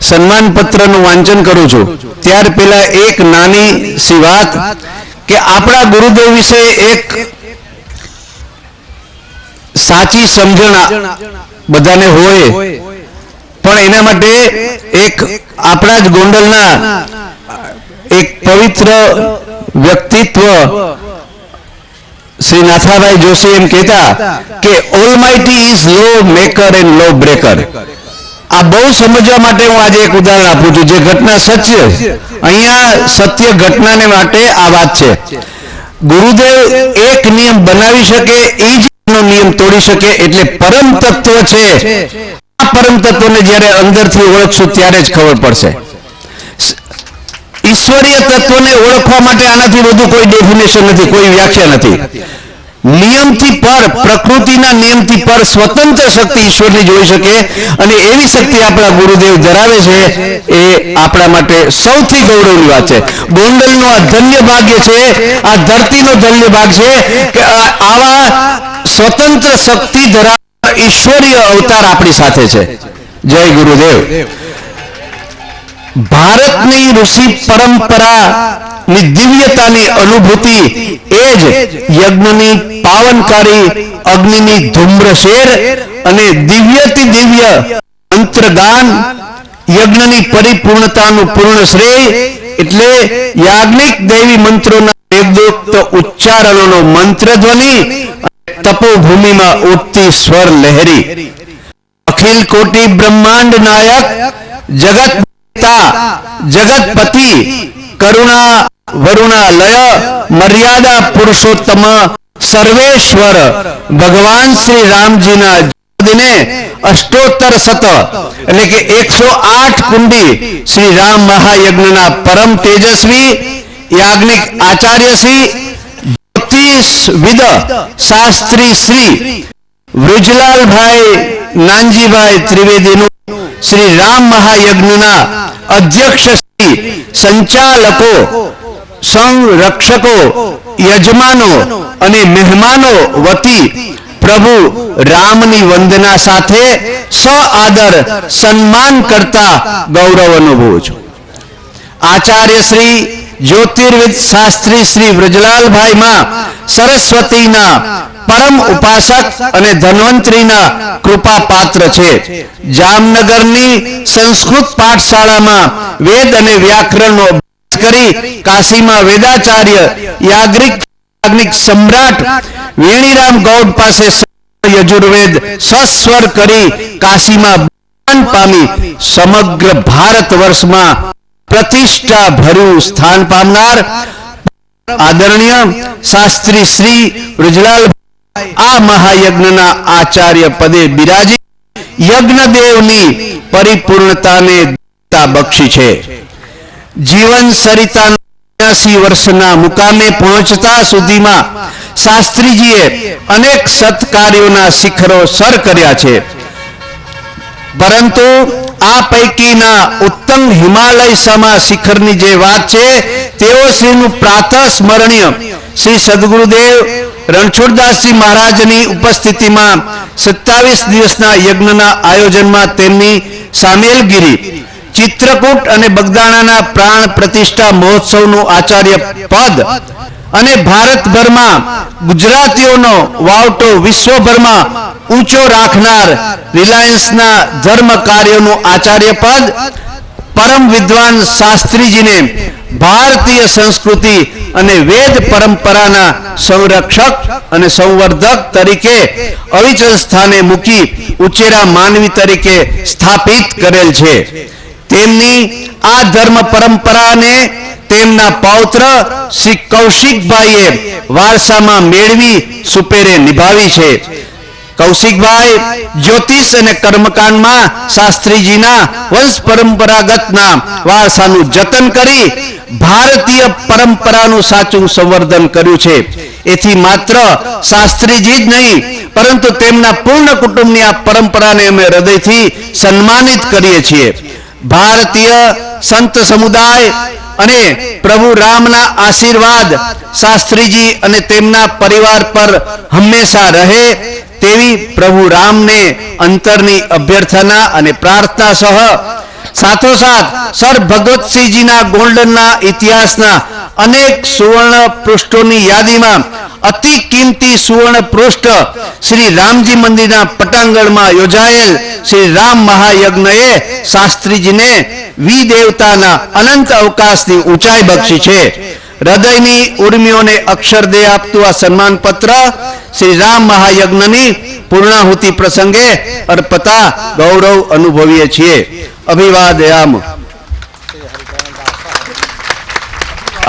સન્માન પત્રનું વાંચન કરું છું. ત્યાર પહેલા એક નાની સી વાત કે આપણા ગુરુદેવ વિશે એક સાચી સમજણ બધાને હોય, પણ એના માટે એક આપણા જ ગોંડલના એક પવિત્ર વ્યક્તિત્વ શ્રી નાથાભાઈ જોશી એમ કહેતા કે almighty is law maker and law breaker. આ બહુ સમજવા માટે હું આજે એક ઉદાહરણ આપું છું, જે ઘટના સત્ય, અહીંયા સત્ય ઘટનાને માટે આ વાત છે. ગુરુદેવ એક નિયમ બનાવી શકે, એ જ નિયમ તોડી શકે, એટલે પરમ તત્વ છે. આ પરમ તત્વને જ્યારે અંદરથી ઓળખશું ત્યારે જ ખબર પડશે. ઈશ્વરીય તત્વને ઓળખવા માટે આનાથી વધુ કોઈ ડેફિનેશન નથી, કોઈ વ્યાખ્યા નથી. નિયમથી પર, પ્રકૃતિના નિયમથી પર સ્વતંત્ર શક્તિ ઈશ્વરની જોઈ શકે, અને એવી શક્તિ આપણા ગુરુદેવ ધરાવે છે. એ આપણા માટે સૌથી ગૌરવની વાત છે. ગોંડલનો આ ધન્ય ભાગ્ય છે, આ ધરતીનો ધન્ય ભાગ છે કે આવા સ્વતંત્ર શક્તિ ધરાવતા ઈશ્વરીય અવતાર આપણી સાથે છે. જય ગુરુદેવ. ભારતની ઋષિ પરંપરાની દિવ્યતાની અનુભૂતિ એ જ યજ્ઞની પાવનકારી અગ્નિની ધૂમ્રશેર અને દિવ્યતિ દિવ્ય મંત્રગાન, યજ્ઞની પરિપૂર્ણતાનું પૂર્ણ શ્રેય એટલે યાજ્ઞિક દૈવી મંત્રોના વેદોક્ત ઉચ્ચારણોનો મંત્રધ્વનિ, તપોભૂમિમાં ઉઠતી સ્વર લહેરી, અખિલ કોટી બ્રહ્માંડ નાયક, જગત જગતપતિ, કરુણા વરુણાલય, મર્યાદા પુરુષોત્તમ, સર્વેશ્વર ભગવાન શ્રી રામજીના જન્મદિને અષ્ટોત્તર શત એટલે કે 108 કુંડી શ્રી રામ મહાયજ્ઞના પરમ તેજસ્વી યાજ્ઞિક આચાર્ય શ્રી જ્યોતિષવિદ શાસ્ત્રી શ્રી વૃજરાલભાઈ નાનજીભાઈ ત્રિવેદીનું શ્રી રામ મહાયજ્ઞના અધ્યક્ષ શ્રી સંચાલકો, સંરક્ષકો, યજમાનો અને મહેમાનો વતી પ્રભુ રામની વંદના સાથે સઆદર સન્માન કરતા ગૌરવ અનુભવું છું. આચાર્ય શ્રી જ્યોતિર્વિદ શાસ્ત્રી શ્રી વ્રજલાલભાઈ માં સરસ્વતીના પરમ ઉપાસક અને ધન્વંતરીના કૃપા પાત્ર છે. જામનગરની સંસ્કૃત પાઠશાળામાં વેદ અને વ્યાકરણનો અભ્યાસ કરી કાશીમાં વેદાચાર્ય યાજ્ઞિક સમ્રાટ વેણીરામ ગૌડ પાસે યજુર્વેદ સસ્વર કરી કાશીમાં જ્ઞાન પામી સમગ્ર ભારત વર્ષમાં પ્રતિષ્ઠા ભર્યું સ્થાન પામનાર આદરણીય શાસ્ત્રી શ્રી વ્રજલાલ આ મહાયજ્ઞના આચાર્ય પદે બિરાજી યજ્ઞદેવની પરિપૂર્ણતાને બક્ષી છે. જીવન સરિતાના 80 વર્ષના મુકામે પહોંચતા સુધીમાં શાસ્ત્રીજીએ અનેક સત્કાર્યોના શિખરો સર કર્યા છે, પરંતુ આ પૈકીના ઉત્તમ હિમાલય સમા શિખરની જે વાત છે તેઓ શ્રીનું પ્રાતઃ સ્મરણીય શ્રી સદગુરુદેવ રણછોડદાસજી મહારાજની ઉપસ્થિતિમાં 27 દિવસના યજ્ઞના આયોજનમાં તેમની સામેલગીરી, ચિત્રકૂટ અને બગદાણાના પ્રાણ પ્રતિષ્ઠા મહોત્સવનું આચાર્ય પદ અને ભારતભરમાં ગુજરાતીઓનો વાવટો વિશ્વભરમાં ઊંચો રાખનાર રિલાયન્સના ધર્મ કાર્યોનું આચાર્ય પદ, પરમ વિદ્વાન શાસ્ત્રીજીને ભારતીય સંસ્કૃતિ અને વેદ પરંપરાના સંરક્ષક અને સંવર્ધક તરીકે અવિચલ સ્થાને મૂકી ઉચેરા માનવી તરીકે સ્થાપિત કરેલ છે. તેમની આ ધર્મ પરંપરાને તેમના પૌત્ર શ્રી કૌશિકભાઈએ વારસામાં મેળવી સુપેરે નિભાવી છે. કૌશિકભાઈ જ્યોતિષ અને કર્મકાંડમાં શાસ્ત્રીજીના વંશ પરંપરાગતના વારસાનું જતન કરી ભારતીય પરંપરાનું સાચું સંવર્ધન કર્યું છે. એથી માત્ર શાસ્ત્રીજી જ નહીં પરંતુ તેમના પૂર્ણ કુટુંબની આ પરંપરાને અમે હૃદયથી સન્માનિત કરીએ છીએ. ભારતીય સંત સમુદાય અને પ્રભુ રામના આશીર્વાદ શાસ્ત્રીજી અને તેમના પરિવાર પર હંમેશા રહે તેવી પ્રભુ રામને અંતરની અભ્યર્થના અને પ્રાર્થના સહ સાથોસાથ સર ભગવતસિંહજીના ગોલ્ડનના ઇતિહાસના અનેક સુવર્ણ પૃષ્ઠોની યાદીમાં અતિ કિંમતી સુવર્ણ પૃષ્ઠ શ્રી રામજી મંદિરના પટાંગણમાં યોજાયેલ શ્રી રામ મહાયજ્ઞએ શાસ્ત્રીજીને વિદેવતાના અનંત અવકાશની ઊંચાઈ બક્ષી છે. હૃદયની ઉર્મિઓને અક્ષરદેહ આપતું આ સન્માન પત્ર શ્રી રામ મહાયજ્ઞની પૂર્ણાહુતિ પ્રસંગે અર્પતા ગૌરવ અનુભવીએ છીએ. અભિવાદયામ.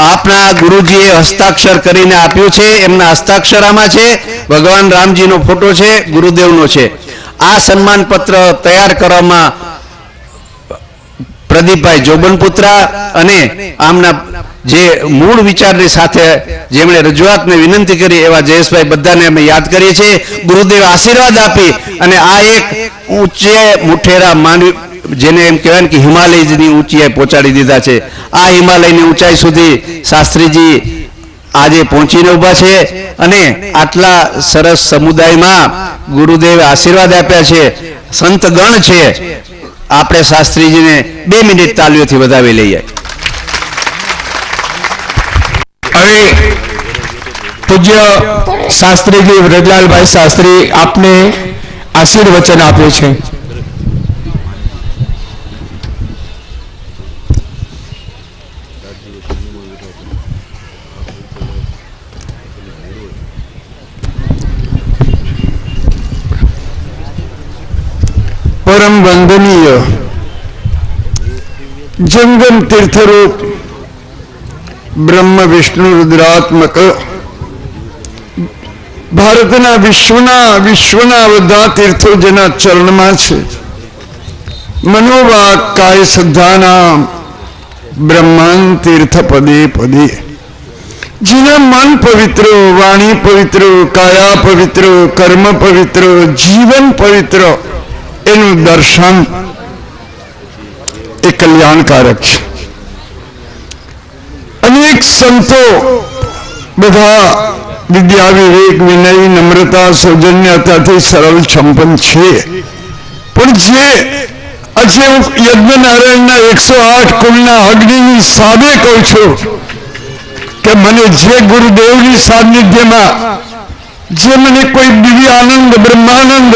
આપના ગુરુજીએ હસ્તાક્ષર કરીને આપ્યું છે. એમના હસ્તાક્ષર આમાં છે. ભગવાન રામજીનો ફોટો છે, ગુરુદેવનો છે. આ સન્માન પત્ર તૈયાર કરવામાં પ્રદીપભાઈ જોબનપુત્રા અને આમના જે મૂળ વિચારની સાથે જેમણે રજૂઆતને વિનંતી કરી એવા જયેશભાઈ બધાને અમે યાદ કરીએ છીએ. ગુરુદેવ આશીર્વાદ આપી અને આ એક ઊંચે મુઠેરા માનવી જેને એમ કહેવાય કે હિમાલયની ઊંચાઈ પહોંચાડી દીધા છે. આ હિમાલયની ઊંચાઈ સુધી શાસ્ત્રીજી આજે પહોંચીને ઊભા છે અને આટલા સરસ સમુદાયમાં ગુરુદેવે આશીર્વાદ આપ્યા છે. સંતગણ છે. આપણે શાસ્ત્રીજીને 2 મિનિટ તાલીઓથી વધાવી લઈએ. હવે પૂજ્ય શાસ્ત્રીજી વ્રજલાલભાઈ શાસ્ત્રી આપને આશીર્વચન આપ્યું છે. પરમ વંદનીય જંગમ તીર્થરૂપ બ્રહ્મ વિષ્ણુ રુદ્રાત્મક ભારતના વિશ્વના બધા તીર્થો જેના ચરણમાં છે. મનોવાક કાય શ્રદ્ધાના બ્રહ્માંડ તીર્થ પદે પદે જેના મન પવિત્ર, વાણી પવિત્ર, કાયા પવિત્ર, કર્મ પવિત્ર, જીવન પવિત્ર, એનું દર્શન એ કલ્યાણકારક છે. અનેક સંતો બધા વિદ્યા, વિવેક, વિનય, નમ્રતા, સૌજન્યતાથી સરળ સંપન્ન છે. પણ જે આજે યજ્ઞ નારાયણના 108 કુળના અગ્નિની સામે કહું છું કે મને જે ગુરુદેવની સાનિધ્યમાં જે મને કોઈ દિવ્ય આનંદ, બ્રહ્માનંદ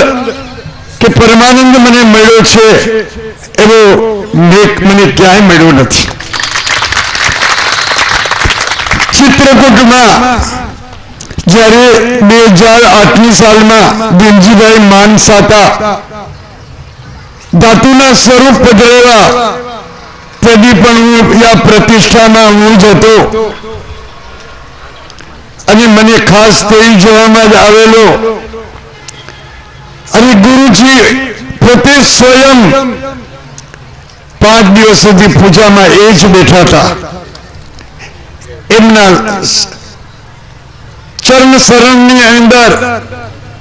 કે પરમાનંદ મને મળ્યો છે એવો મેઘ મને ક્યાંય મળ્યો નથી. ચિત્રકૂટમાં જ્યારે 2008ની સાલમાં દિનજીભાઈ માનસાતા ધાતુના સ્વરૂપ પધરાવ્યા તેથી પણ હું આ પ્રતિષ્ઠામાં હું જ હતો અને મને ખાસ તેડી જવામાં જ આવેલો. અને ગુરુજી પોતે સ્વયં 5 દિવસ સુધી પૂજામાં એ જ બેઠા હતા. એમના ચરણ શરણની અંદર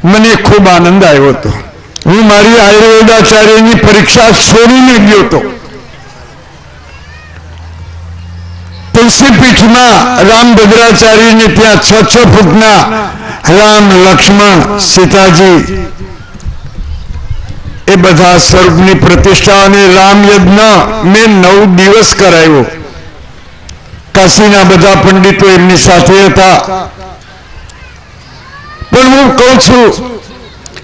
મને ખૂબ આનંદ આવ્યો હતો. હું મારી આયુર્વેદાચાર્યની પરીક્ષા છોડીને ગયો હતો. તુલસીપીઠમાં રામભદ્રાચાર્યને ત્યાં 6 ફૂટના રામ, લક્ષ્મણ, સીતાજી એ બધા સ્વરૂપની પ્રતિષ્ઠા અને રામ યજ્ઞ મેં 9 દિવસ કરાયો. કાશીના બધા પંડિતો એમની સાથે હતા. પણ હું કહું છું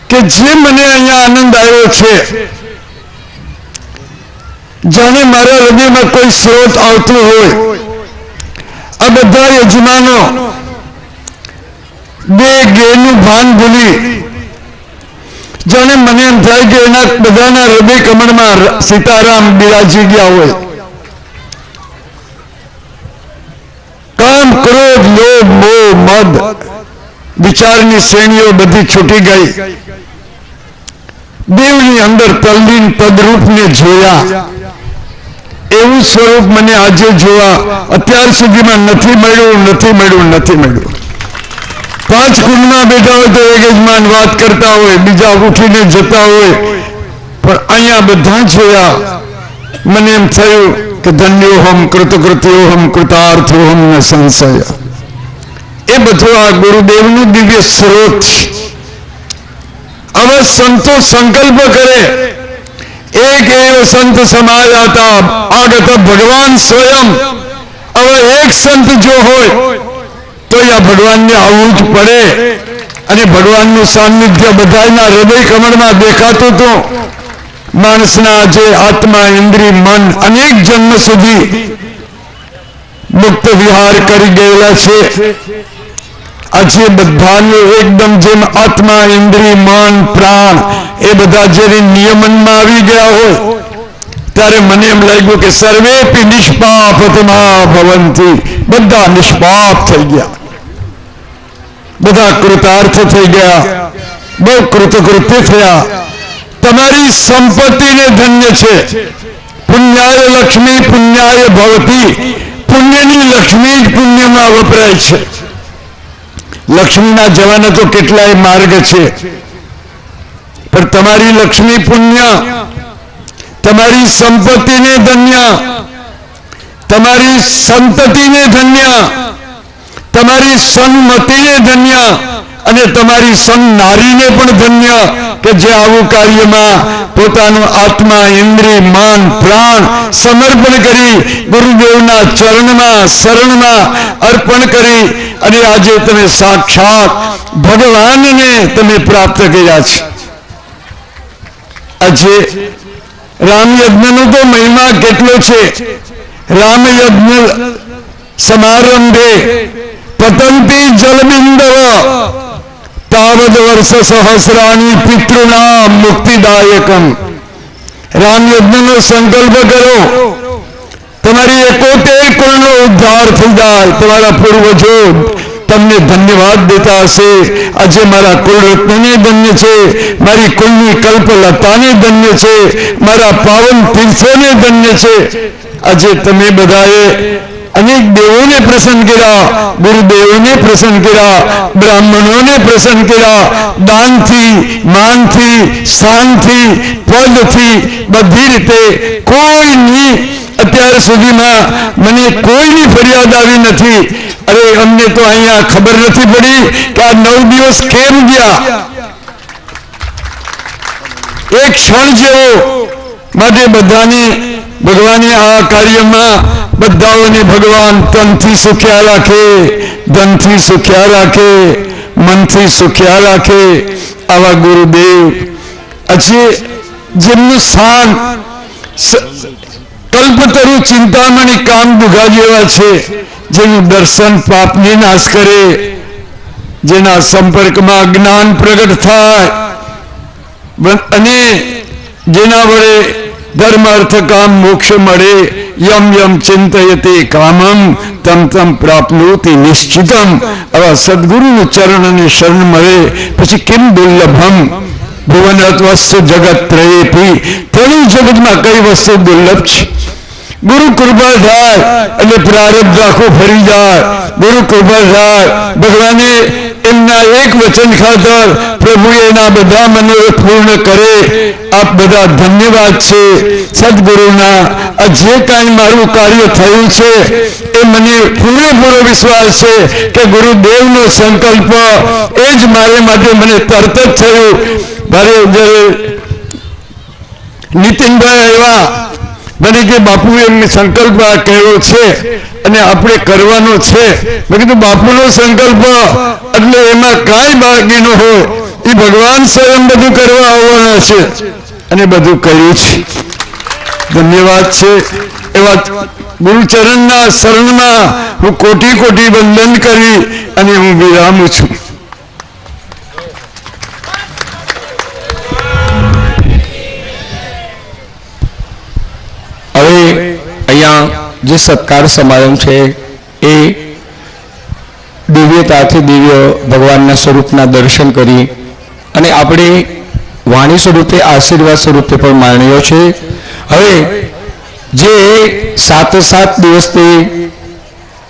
કે જે મને અહીંયા આનંદ આવ્યો છે જાણે મારા હૃદયમાં કોઈ સ્રોત આવતું હોય. આ બધા યજમાનો દેહનું ભાન ભૂલી જાણે મને એમ થાય કે એના બધાના હૃદય કમળમાં સીતારામ બિરાજી ગયા હોય. કામ, ક્રોધ, લોભ, મોહ, મદ, વિચારની શ્રેણીઓ બધી છૂટી ગઈ. દેવની અંદર તલ્લીન તદરૂપને જોયા. એવું સ્વરૂપ મને આજે જોવા અત્યાર સુધીમાં નથી મળ્યું. 5 કુંડમાં બેઠા હોય તો એક યજમાન વાત કરતા હોય, બીજા ઉઠીને જતા હોય, પણ અહીંયા બધા જોયા. મને એમ થયું કે ધન્યોહમ કૃતકૃત્યોહમ કૃતાર્થોહમ ન સંશય. એ બધું આ ગુરુદેવનું દિવ્ય સ્ત્રોત છે. હવે સંતો સંકલ્પ કરે. એક એવ સંત સમાયા હતા આગત ભગવાન સ્વયં. હવે એક સંત જો હોય તો આ ભગવાનને આવવું જ પડે. અને ભગવાનનું સાનિધ્ય બધાના હૃદય કમળમાં દેખાતું હતું. માણસના જે આત્મા, ઇન્દ્રિય, મન અનેક જન્મ સુધી મુક્ત વિહાર કરી ગયેલા છે. આજે બધાનું એકદમ જેમ આત્મા, ઇન્દ્રિય, મન, પ્રાણ એ બધા જેને નિયમનમાં આવી ગયા હોય ત્યારે મને એમ લાગ્યું કે સર્વેપી નિષ્પાપતમા ભવંતી. બધા નિષ્પાપ થઈ ગયા, બધા કૃતાર્થ થઈ ગયા, બહુ કૃતકૃત્ય થયા. તમારી સંપત્તિને ધન્ય છે. પુણ્યાય લક્ષ્મી પુણ્યાય ભવતી. પુણ્યની લક્ષ્મી જ પુણ્યમાં વપરાય છે. લક્ષ્મીના જવાના તો કેટલાય માર્ગ છે, પણ તમારી લક્ષ્મી પુણ્ય, તમારી સંપત્તિને ધન્ય, તમારી સંતતિને ધન્ય, તમારી સન્મતિને ધન્ય અને તમારી સન્નારીને પણ ધન્ય કે જે આવું કાર્યમાં પોતાનું આત્મા, ઇન્દ્રિય, મન, પ્રાણ સમર્પણ કરી ગુરુદેવના ચરણમાં, શરણમાં અર્પણ કરી અને આજે તમે સાક્ષાત ભગવાનને તમે પ્રાપ્ત કર્યા છે. આજે રામ યજ્ઞનો તો મહિમા કેટલો છે. રામ યજ્ઞ સમારંભે પતંતી જલબિંદવ તાવદ વર્ષ સહસ્રાણી પિતૃનામ મુક્તિદાયકમ. રામ યજ્ઞનો સંકલ્પ કરો, તમારી 71 કુળનો ઉદ્ધાર થઈ જાય. તમારા પૂર્વજો તમને ધન્યવાદ દેતા હશે. આજે મારા કુળરત્નને ધન્ય છે, મારી કુળની કલ્પલતાને ધન્ય છે, મારા પાવન તીર્થોને ધન્ય છે. આજે તમે બધાએ અનેક દેવોને પ્રસન્ન કર્યા, ગુરુદેવોને પ્રસન્ન કર્યા, બ્રાહ્મણોને પ્રસન્ન કર્યા. દાનથી, માનથી, શાનથી, પદથી બધી રીતે કોઈની અત્યાર સુધીમાં મને કોઈની ફરિયાદ આવી નથી. અરે અમને તો અહીંયા ખબર નથી પડી કે આ 9 દિવસ કેમ ગયા. એક ક્ષણ જેવો માટે બધાને ભગવાને આ કાર્યમાં બધાઓને ભગવાન તનથી સુખ્યા રાખે, ધનથી સુખ્યા રાખે, મનથી સુખ્યા રાખે. આવા ગુરુદેવ આજે જેમનું સ્થાન કલ્પતરુ ચિંતામણી કામ દુઘા જેવા છે, જેનું દર્શન પાપને નાશ કરે, જેના સંપર્કમાં જ્ઞાન પ્રગટ થાય અને જેના વડે ધર્મ અર્થ કામ મોક્ષ મળે. યમ યમ ચિંતયતે કામમ તમ તમ પ્રાપ્નોતિ નિશ્ચિતમ. આવા સદગુરુનું ચરણ અને શરણ મળે પછી કેમ દુર્લભમ. ભુવન વસ્તુ જગત ત્રયેપી. ત્રણેય જગતમાં કઈ વસ્તુ દુર્લભ છે? ગુરુ કૃપા થાય એટલે પ્રારબ્ધ આખું ફરી જાય. ગુરુ કૃપા થાય, ભગવાને એમના એક વચન ખાતર પ્રભુ એના બધા મનોરથ પૂર્ણ કરે. આપ બધા ધન્યવાદ છે સદગુરુના. આ જે કાંઈ મારું કાર્ય થયું છે એ મને પૂરેપૂરો વિશ્વાસ છે કે ગુરુદેવનો સંકલ્પ એ જ મારે માટે મને તરત જ થયું. મારે જ્યારે નીતિનભાઈ આવ્યા મને કે બાપુ એમને સંકલ્પ કહેવો છે અને આપણે કરવાનો છે. મેં કીધું બાપુનો સંકલ્પ એટલે એમાં કાંઈ બાકી ન હોય. એ ભગવાન સ્વયં બધું કરવા આવવાના છે અને બધું કર્યું છે. ધન્યવાદ છે. એવા ગુરુચરણના શરણમાં હું કોટી કોટી વંદન કરી અને હું વિરામું છું. અહીંયા જે સત્કાર સમારંભ છે એ દિવ્યતાથી દિવ્ય ભગવાનના સ્વરૂપના દર્શન કરી અને આપણે વાણી સ્વરૂપે આશીર્વાદ સ્વરૂપે પણ માણ્યો છે. હવે જે 7 દિવસથી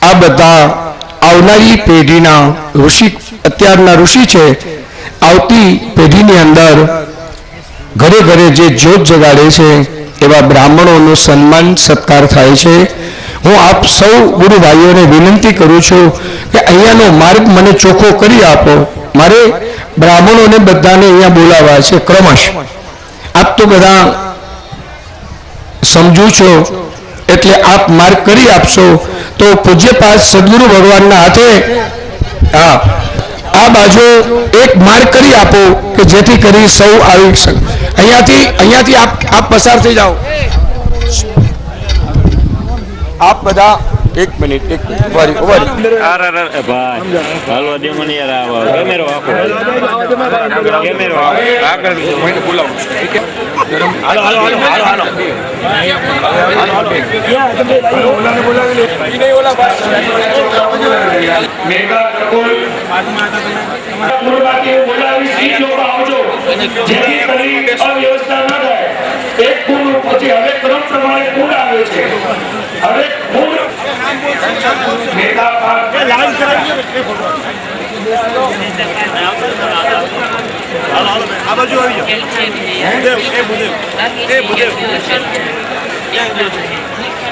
આ બધા આવનારી પેઢીના ઋષિ, અત્યારના ઋષિ છે, આવતી પેઢીની અંદર ઘરે ઘરે જે જ્યોત જગાડે છે એવા બ્રાહ્મણોનું સન્માન સત્કાર થાય છે. હું આપ સૌ ગુરુ ભાઈઓને વિનંતી કરું છું કે અહીંયાનો માર્ગ મને ચોખ્ખો કરી આપો. મારે બ્રાહ્મણોને બધાને અહીંયા બોલાવવા છે ક્રમશ. આપ તો બધા સમજુ છો એટલે આપ માર્ગ કરી આપશો તો પૂજ્યપાદ સદગુરુ ભગવાનના હાથે આ બાજુ એક માર્ગ કરી આપો કે જેથી કરી સૌ આવી શકે. અહીંયાથી આપ પસાર થઈ જાઓ. આપ બધા એક મિનિટ ભાઈ હાલો દે મને યાર કેમેરો આખો કેમેરો આગળ મને બોલાવો હાલો હાલો હાલો હાલો મેગા કુલ પૂર્વથી બોલાવી સી લોકો આવજો જેથી કરી અવ્યવસ્થા ન થાય. એક કુલ પછી હવે ક્રમ પ્રમાણે કુલ આવે છે. હવે કુલ મેગા પાર્ક લાઈવ કરાવીએ આ બાજુ આવી જાઓ.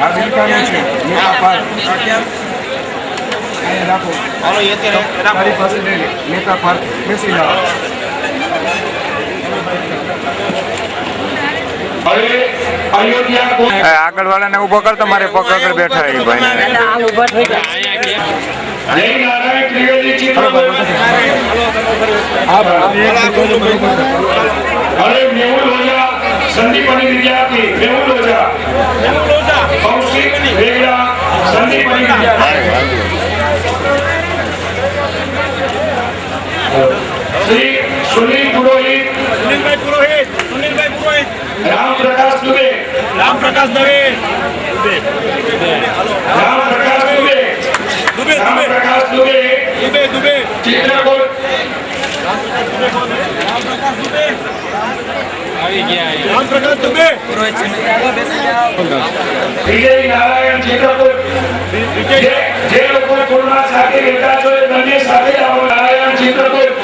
આ બિલકાનું છે મેગા પાર્ક રાખો. હાલો એ તારી પાસે લઈ લે. મેગા પાર્ક બેસી જાઓ. હવે અયોધ્યા કો આગળ વાળાને ઉભો કર, તમારે પકડ બેઠા એ ભાઈ જય નારાયણ ત્રિવેદી ચિત્ર અરે મેહુલ ઓઝા સંદીપની વિદ્યાર્થી મેહુલ ઓઝા કૌશિક વેગડા સંદીપની વિદ્યાર્થી શ્રી સુનિલ પુરોહિત રામ પ્રકાશ દુબે રામ પ્રકાશ દુબે ચિત્રકૂટ વિજય નારાયણ ચિત્રકૂટ જે લોકો કુળમાં સાથે રહેતા છો એ બંને સાથે આવો. નારાયણ ચિત્રકૂટ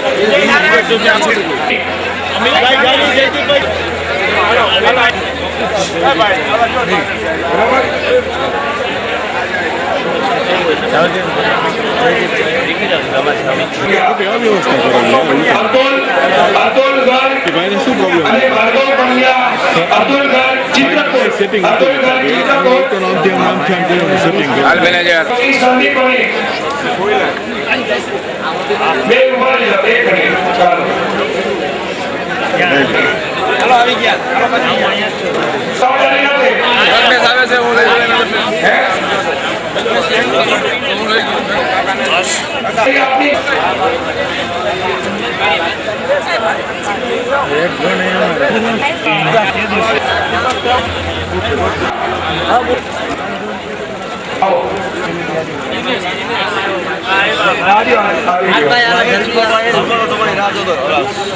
ચાલો આવી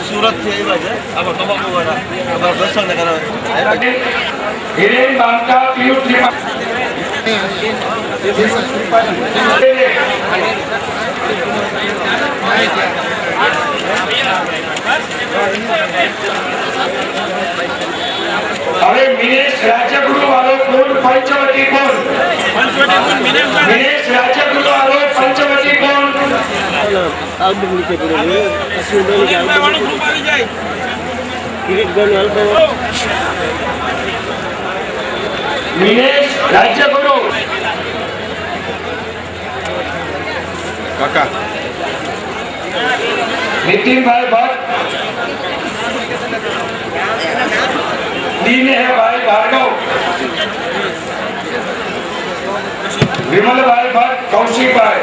સુરત થી હિરેન બાંકા પિયુષ હવે મિનેશ રાજ્યગુરુ વાળો કોણ પંચવટી કોણ મિનેશ રાજ્યગુરુ વાળો પંચવટી કોણ મિનેશ રાજ્યગુરુ કાકા नितिन भाई भट्ट दीने है भाई भार्गव विमल भाई भट्ट कौशिक भाई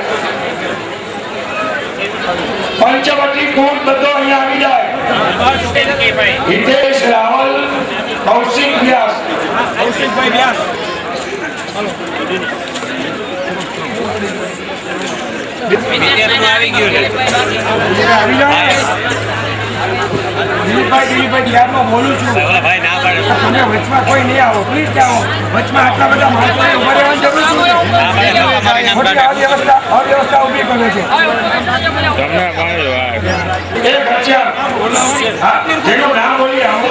पंचवटी कूट बदो अहियां આવી જાય हितेश रावल कौशिक व्यास कौशिक भाई व्यास બોલું છું તમે વચમાં કોઈ નહીં આવો પ્લીઝ જાઓ વચમાં આટલા બધા માણસો ઉભા રહેવાની જરૂર અવ્યવસ્થા ઉભી કરે છે જેનું નામ બોલી આવો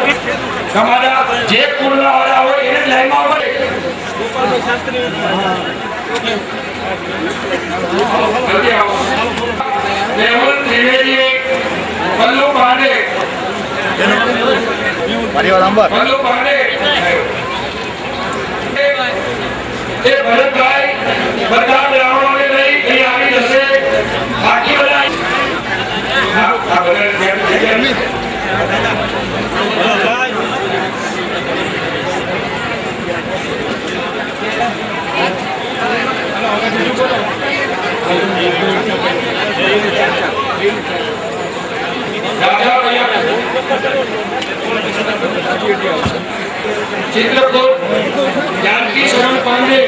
તમારા જે પૂર્ણ વાળા હોય એને લાઈનમાં મેહુલ ત્રિવેદી પલ્લુ પાંડે પલ્લુ પાંડે એ ભરતભાઈ બધા બ્રાહ્મણોને લઈ અહીં આવી જશે બાકી બધા चित्रकूट जानकी शरण पांडे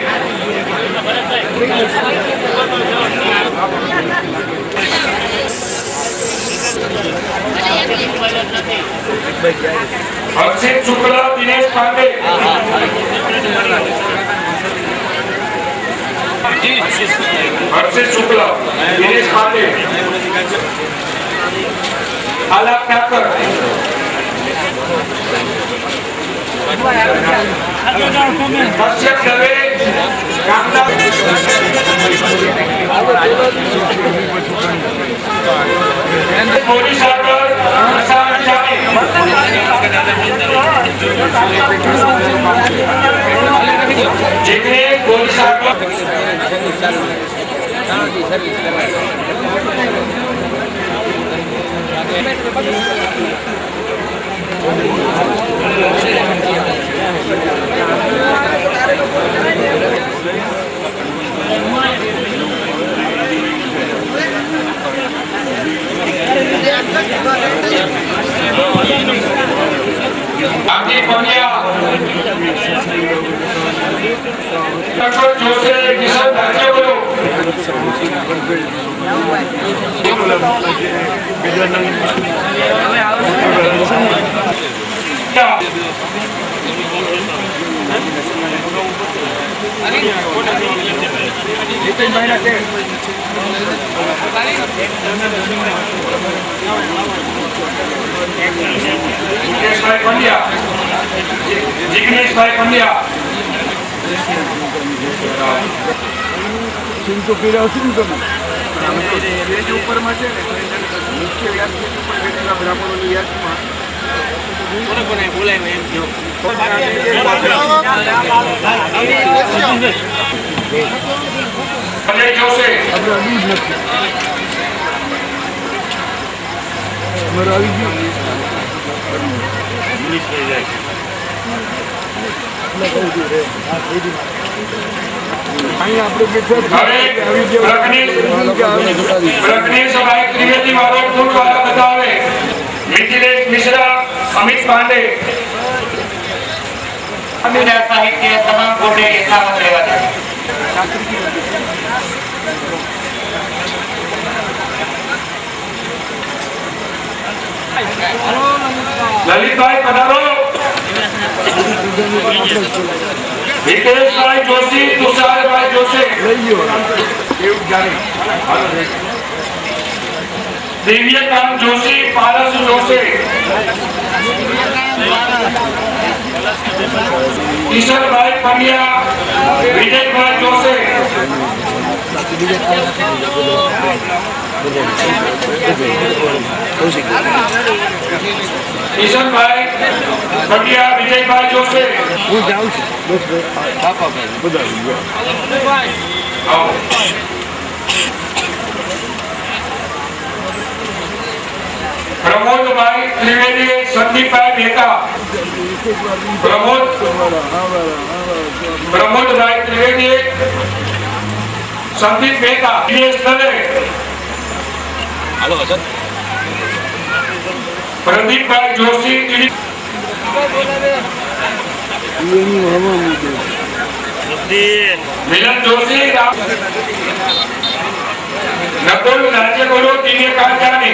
हर्षित शुक्ला दिनेश पांडे हर्षित शुक्ला दिनेश पांडे आलाप ठाकर कश्यप दवे मोदी सागर जितने मोदी सागर आगे पनिया जोसे किसान राज्य बोलो जिग्नेश पंड्या जिग्नेश भाई पंड्या चिंतो पीड़ा होती नहीं तुम्हें ये जो ऊपर में है मुख्य व्यास के ऊपर बैठेगा ब्राह्मणों की याद में कोने बोले मैं जो अजय जोसे अब अभी नहीं मेरा अभी इंग्लिश में जाए त्रिवेदी वालों फूल वाला बतावे मिथिलेश मिश्रा अमित पांडे साहित्य तमाम कोटे यथावत रहेगा ललित भाई पधारो हितेश भाई जोशी तुषार भाई जोशी दिव्यकांत जोशी पारस जोशी किशोर भाई पंड्या विजय भाई जोशी किशन भाई पंड्या विजय भाई जोशी प्रमोद भाई त्रिवेदी संदीप भाई मेहता प्रमोद भाई त्रिवेदी संदीप मेहता प्रदीप भाई जोशी मिलन जोशी नकुल राज्य गुरु दिव्य काचानी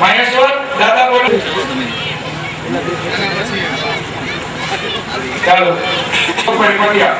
महेश्वर दादा बोलो चलो परिपटिया